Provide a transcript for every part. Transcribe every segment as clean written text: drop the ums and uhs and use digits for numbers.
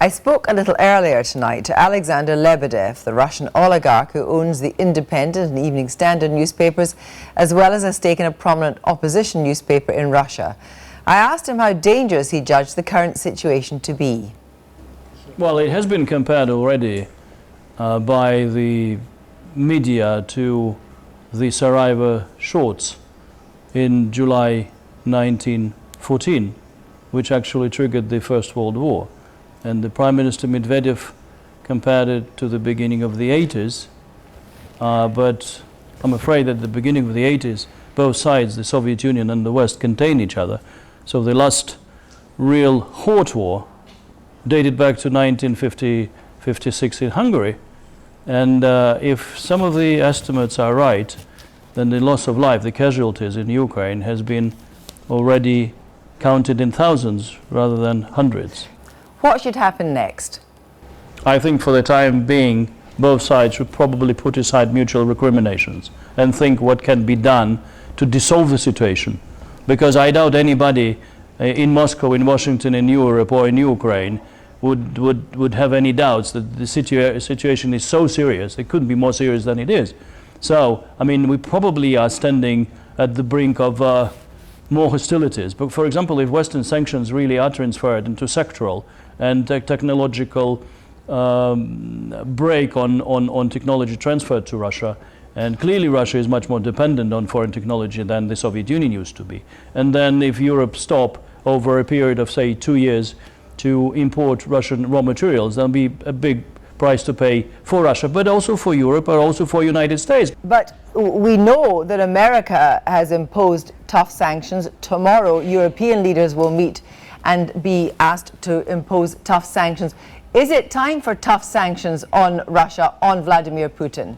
I spoke a little earlier tonight to Alexander Lebvedev, the Russian oligarch who owns the Independent and Evening Standard newspapers, as well as a stake in a prominent opposition newspaper in Russia. I asked him how dangerous he judged the current situation to be. Well, it has been compared already by the media to the Sarajevo shorts in July 1914, which actually triggered the First World War. And the Prime Minister Medvedev compared it to the beginning of the 80s, but I'm afraid that at the beginning of the 80s, both sides, the Soviet Union and the West, contained each other. So the last real hot war dated back to 1950-56 in Hungary. And if some of the estimates are right, then the loss of life, the casualties in Ukraine, has been already counted in thousands rather than hundreds. What should happen next? I think for the time being, both sides should probably put aside mutual recriminations and think what can be done to dissolve the situation. Because I doubt anybody in Moscow, in Washington, in Europe or in Ukraine would have any doubts that the situation is so serious. It couldn't be more serious than it is. So, I mean, we probably are standing at the brink of more hostilities. But for example, if Western sanctions really are transferred into sectoral and technological break on technology transferred to Russia, and clearly Russia is much more dependent on foreign technology than the Soviet Union used to be. And then if Europe stop over a period of, say, 2 years to import Russian raw materials, there'll be a big price to pay for Russia, but also for Europe, or also for the United States. But we know that America has imposed tough sanctions. Tomorrow, European leaders will meet and be asked to impose tough sanctions. Is it time for tough sanctions on Russia, on Vladimir Putin?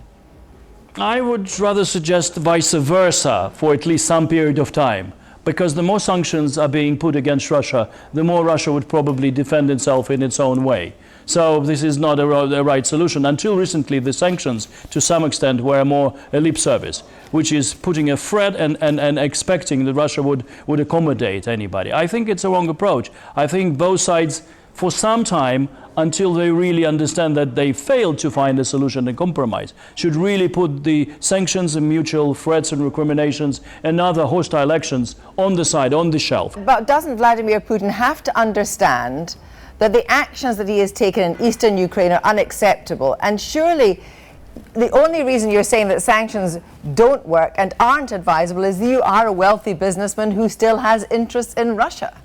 I would rather suggest vice versa for at least some period of time, because the more sanctions are being put against Russia, the more Russia would probably defend itself in its own way. So this is not a right solution. Until recently, the sanctions, to some extent, were more a lip service, which is putting a threat and expecting that Russia would accommodate anybody. I think it's a wrong approach. I think both sides, for some time, until they really understand that they failed to find a solution and compromise, should really put the sanctions and mutual threats and recriminations and other hostile actions on the side, on the shelf. But doesn't Vladimir Putin have to understand that the actions that he has taken in eastern Ukraine are unacceptable? And surely the only reason you're saying that sanctions don't work and aren't advisable is you are a wealthy businessman who still has interests in Russia.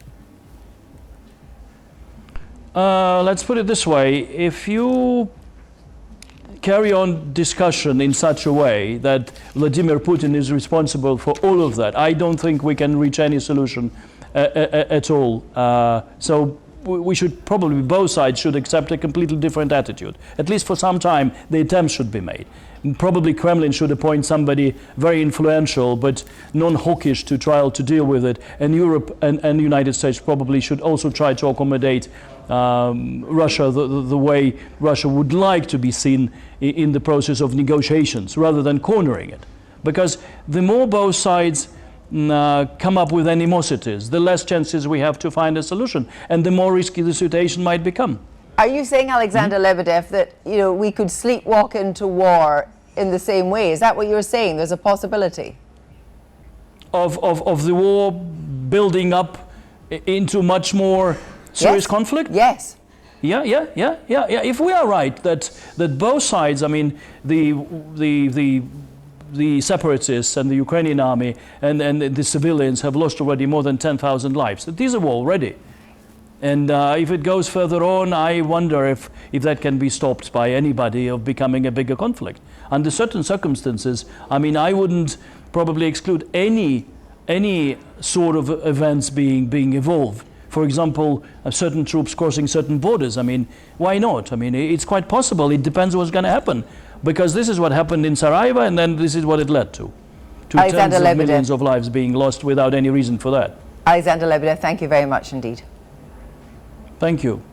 Let's put it this way. If you carry on discussion in such a way that Vladimir Putin is responsible for all of that, I don't think we can reach any solution at all. So we should probably, both sides should accept a completely different attitude. At least for some time, the attempt should be made. Probably Kremlin should appoint somebody very influential but non-hawkish to try to deal with it. And Europe and the United States probably should also try to accommodate Russia the way Russia would like to be seen in the process of negotiations, rather than cornering it. Because the more both sides come up with animosities, the less chances we have to find a solution, and the more risky the situation might become. Are you saying, Alexander Lebvedev, that we could sleepwalk into war in the same way? Is that what you're saying? There's a possibility of the war building up into much more serious conflict? Yes. Yeah. If we are right that both sides, I mean, the separatists and the Ukrainian army and the civilians have lost already more than 10,000 lives. These are already. And if it goes further on, I wonder if that can be stopped by anybody of becoming a bigger conflict. Under certain circumstances, I mean, I wouldn't probably exclude any sort of events being evolved. For example, certain troops crossing certain borders. I mean, why not? I mean, it's quite possible. It depends what's going to happen. Because this is what happened in Sarajevo, and then this is what it led to. Tens of millions of lives being lost without any reason for that. Alexander Lebvedev, thank you very much indeed. Thank you.